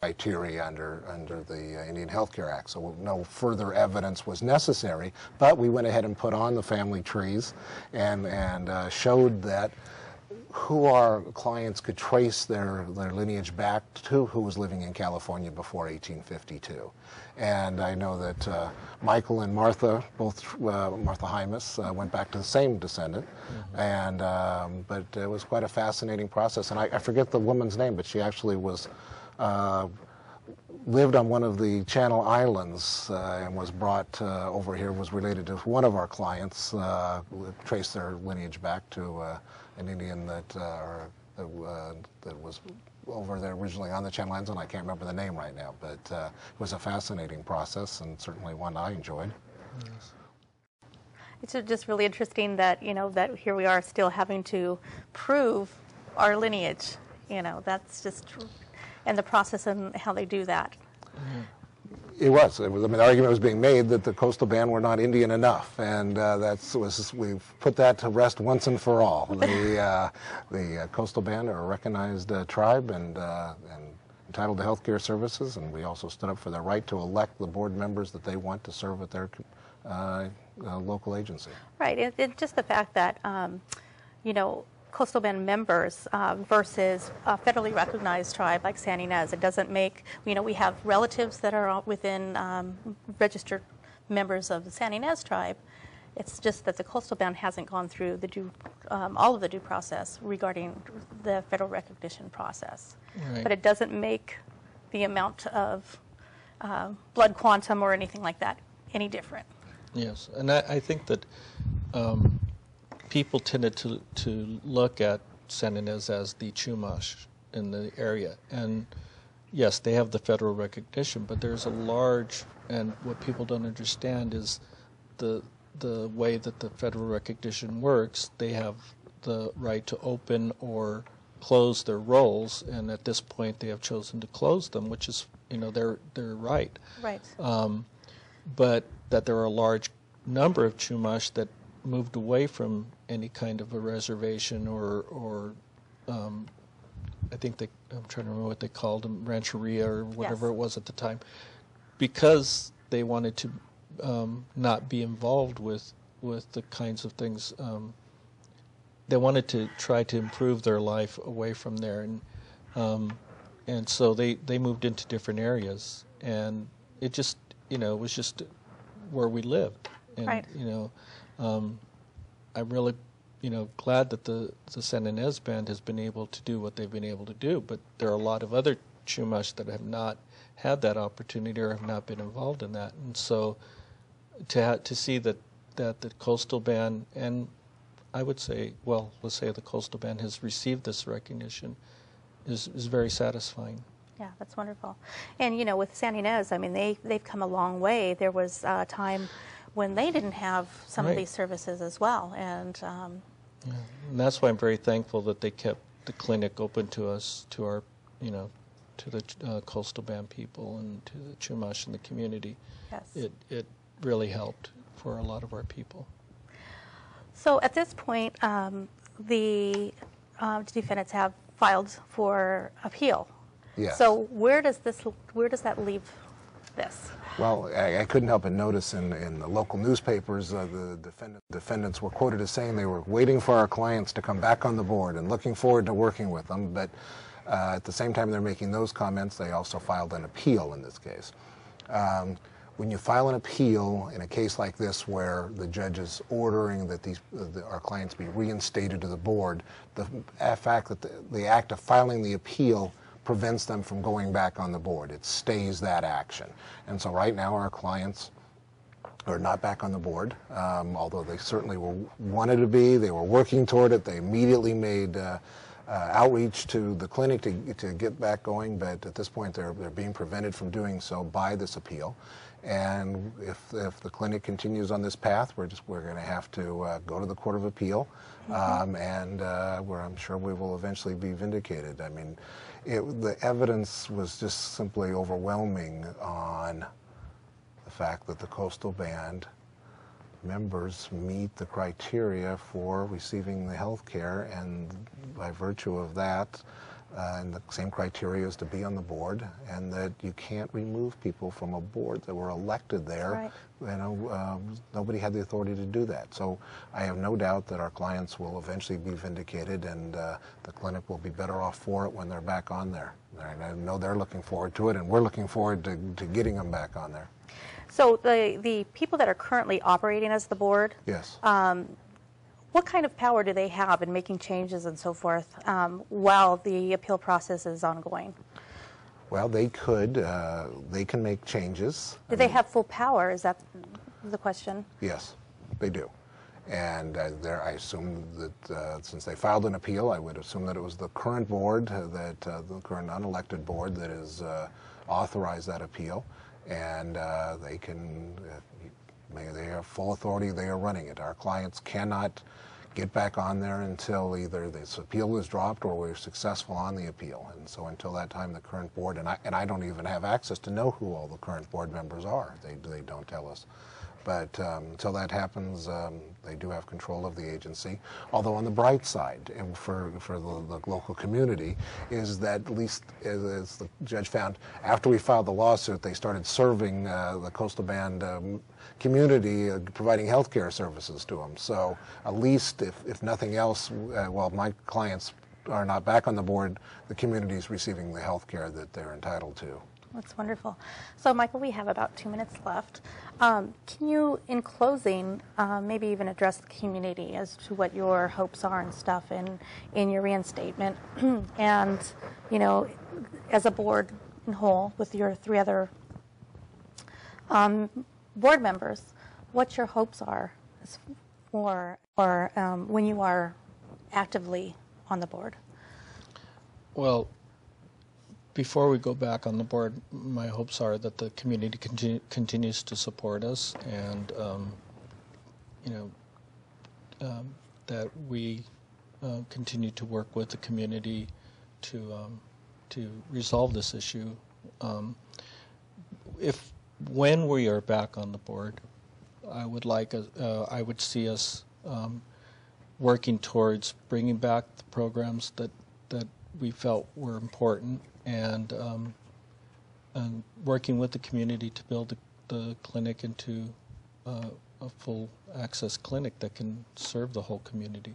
criteria under the Indian Health Care Act, so no further evidence was necessary. But we went ahead and put on the family trees and showed that who our clients could trace their lineage back to, who was living in California before 1852. And I know that Michael and Martha, both Martha Hymas, went back to the same descendant. And but it was quite a fascinating process. And I forget the woman's name, but she actually was lived on one of the Channel Islands and was brought over here, was related to one of our clients, traced their lineage back to an Indian that was over there originally on the Channel Islands, and I can't remember the name right now, but it was a fascinating process and certainly one I enjoyed. Yes. It's just really interesting that, that here we are still having to prove our lineage. That's just, and the process and how they do that. It was. I mean, the argument was being made that the coastal band were not Indian enough, and we've put that to rest once and for all. The coastal band are a recognized tribe and entitled to health care services, and we also stood up for their right to elect the board members that they want to serve at their local agency. Right. It's just the fact that, coastal band members versus a federally recognized tribe like San Ynez. It doesn't make, we have relatives that are within registered members of the San Ynez tribe. It's just that the coastal band hasn't gone through the all of the due process regarding the federal recognition process. Right. But it doesn't make the amount of blood quantum or anything like that any different. Yes, and I think that people tended to look at San Ynez as the Chumash in the area. And yes, they have the federal recognition, but there's a large, and what people don't understand is the way that the federal recognition works. They have the right to open or close their rolls, and at this point they have chosen to close them, which is, their right. Right. But that there are a large number of Chumash that moved away from any kind of a reservation or I think I'm trying to remember what they called them, rancheria or whatever Yes. it was at the time, because they wanted to not be involved with the kinds of things. They wanted to try to improve their life away from there, and so they moved into different areas, and it just it was just where we lived, and Right. I'm really, glad that the San Ynez band has been able to do what they've been able to do, but there are a lot of other Chumash that have not had that opportunity or have not been involved in that, and so to see that the coastal band, and I would say, well, let's say the coastal band has received this recognition, is very satisfying. Yeah, that's wonderful. And, with San Ynez, I mean, they've come a long way. There was a time when they didn't have some Right. of these services as well. And Yeah. And that's why I'm very thankful that they kept the clinic open to us, to our, to the coastal band people and to the Chumash in the community. yes. It really helped for a lot of our people. So at this point, the defendants have filed for appeal. Yes. So where does that leave this? Well, I couldn't help but notice in the local newspapers, the defendants were quoted as saying they were waiting for our clients to come back on the board and looking forward to working with them. But at the same time they're making those comments, they also filed an appeal in this case. When you file an appeal in a case like this where the judge is ordering that our clients be reinstated to the board, the fact that the act of filing the appeal prevents them from going back on the board. It stays that action. And so right now our clients are not back on the board, although they certainly wanted to be. They were working toward it. They immediately made outreach to the clinic to get back going, but at this point they're being prevented from doing so by this appeal. And if the clinic continues on this path, we're going to have to go to the Court of Appeal, and where I'm sure we will eventually be vindicated. I mean, the evidence was just simply overwhelming on the fact that the coastal band members meet the criteria for receiving the health care, and by virtue of that, and the same criteria is to be on the board, and that you can't remove people from a board that were elected there. Right. You know, nobody had the authority to do that. So I have no doubt that our clients will eventually be vindicated, and the clinic will be better off for it when they're back on there. And I know they're looking forward to it, and we're looking forward to getting them back on there. So the people that are currently operating as the board, yes. What kind of power do they have in making changes and so forth while the appeal process is ongoing? Well, they can make changes. Do they have full power? Is that the question? Yes, they do. And I assume that since they filed an appeal, I would assume that it was the current board, the current unelected board that has authorized that appeal. And they can, they have full authority, they are running it. Our clients cannot get back on there until either this appeal is dropped or we're successful on the appeal. And so until that time, the current board, and I don't even have access to know who all the current board members are. They don't tell us. But until that happens, they do have control of the agency. Although on the bright side, and for the local community, is that at least, as the judge found, after we filed the lawsuit, they started serving the Coastal Band community, providing health care services to them. So at least, if nothing else, while my clients are not back on the board, the community is receiving the health care that they're entitled to. That's wonderful. So, Michael, we have about 2 minutes left. Can you, in closing, maybe even address the community as to what your hopes are and stuff in your reinstatement? And, you know, as a board in whole with your 3 other board members, what your hopes are for when you are actively on the board? Well, before we go back on the board, my hopes are that the community continues to support us, and that we continue to work with the community to resolve this issue. When we are back on the board, I would see us working towards bringing back the programs that we felt were important, and working with the community to build the clinic into a full access clinic that can serve the whole community.